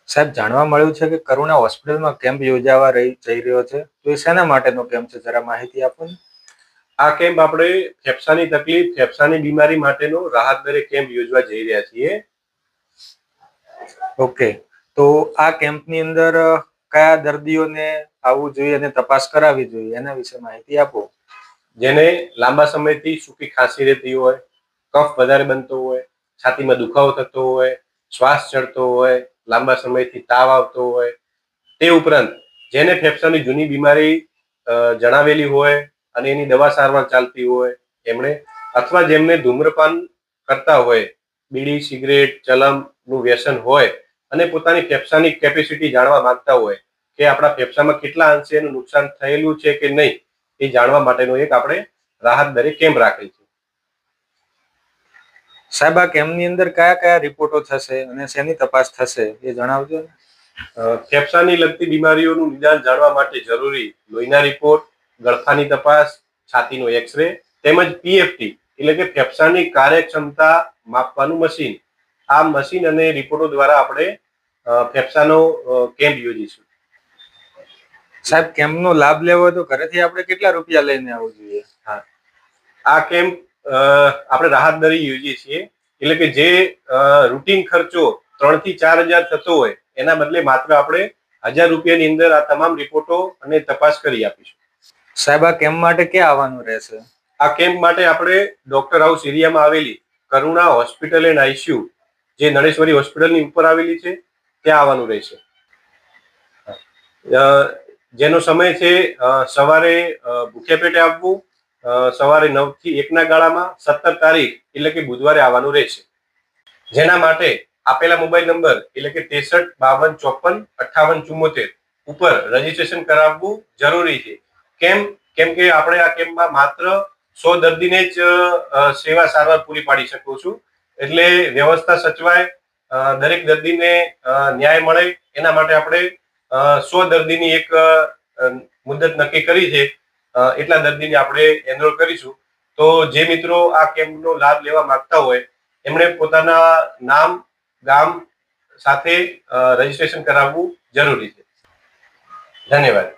સાહેબ, જાણવા મળ્યું છે કે કરુણા હોસ્પિટલમાં કેમ્પ યોજાવા જઈ રહ્યો છે, તો એ શેના માટેનો કેમ્પ છે? જરા માહિતી આપો ને. આ કેમ્પ આપણે ફેફસાની તકલીફ, ફેફસાની બીમારી માટેનો રાહત દરે કેમ્પ યોજવા જઈ રહ્યા છીએ. ઓકે, તો આ કેમ્પની અંદર કયા દર્દીઓને આવવું જોઈએ અને તપાસ કરાવવી જોઈએ, એના વિશે માહિતી આપો. જેને લાંબા સમયથી સૂકી ખાંસી રહેતી હોય, કફ વધારે બનતો હોય, છાતીમાં દુખાવો થતો હોય, શ્વાસ ચડતો હોય, લાંબા સમયથી તાવ આવતો હોય, તે ઉપરાંત જેને ફેફસાની જૂની બીમારી જણાવેલી હોય અને એની દવા સારવાર ચાલતી હોય એમણે, અથવા જેમને ધૂમ્રપાન કરતા હોય, બીડી, સિગરેટ, ચલમનું વ્યસન હોય અને પોતાની ફેફસાની કેપેસિટી જાણવા માંગતા હોય કે આપણા ફેફસામાં કેટલા અંશે એનું નુકસાન થયેલું છે કે નહીં, એ જાણવા માટેનો એક આપણે રાહત દરે કેમ્પ રાખેલ છે. સાહેબ, આ કેમ્પની અંદર કયા કયા રિપોર્ટો થશે અને શેની તપાસ થશે એ જણાવજો ને. ફેફસાની લગતી બીમારીઓનું નિદાન જાણવા માટે જરૂરી લોહીના રિપોર્ટ, ગળફાની તપાસ, છાતીનો એક્સરે તેમજ પીએફટી એટલે કે ફેફસાની કાર્યક્ષમતા માપવાનું મશીન. આ મશીન અને રિપોર્ટો દ્વારા આપણે ફેફસાનો કેમ્પ યોજીશું. સાહેબ, કેમ્પનો લાભ લેવો હોય તો ઘરેથી આપણે કેટલા રૂપિયા લઈને આવવું જોઈએ? હા, આ કેમ્પ આપણે રાહત દરે યોજીએ છીએ, એટલે કે જે રૂટીન ખર્ચો 3 થી 4 હજાર થતો હોય એના બદલે માત્ર આપણે 1000 રૂપિયાની અંદર આ તમામ રિપોર્ટો અને તપાસ કરી આપીશું. સાહેબ, આ કેમ્પ માટે ક્યાં આવવાનું રહેશે? આ કેમ્પ માટે આપણે ડોક્ટર હાઉસ એરિયામાં આવેલી કરુણા હોસ્પિટલ એન્ડ આઈસીયુ, જે નળેશ્વરી હોસ્પિટલની ઉપર આવેલી છે, ત્યાં આવવાનું રહેશે. જેનો સમય છે સવારે ભૂખ્યા પેટે આવવું, સવારે 9 થી 1 ના ગાળામાં, 17 તારીખ એટલે કે બુધવારે આવવાનું રહેશે. જેના માટે આપેલા મોબાઈલ નંબર એટલે કે 63 52 54 58 74 ઉપર રજીસ્ટ્રેશન કરાવવું જરૂરી છે. કેમ કે આપણે આ કેમ્પમાં માત્ર 100 દર્દીને જ સેવા સારવાર પૂરી પાડી શકું છું, એટલે વ્યવસ્થા સચવાય, દરેક દર્દીને ન્યાય મળે, એના માટે આપણે 100 દર્દીની એક મુદત નક્કી કરી છે. એટલા દર્દીને આપણે એનરોલ કરીશું. તો જે મિત્રો આ કેમ્પનો લાભ લેવા માંગતા હોય એમણે પોતાના નામ, ગામ સાથે રજીસ્ટ્રેશન કરાવવું જરૂરી છે. ધન્યવાદ.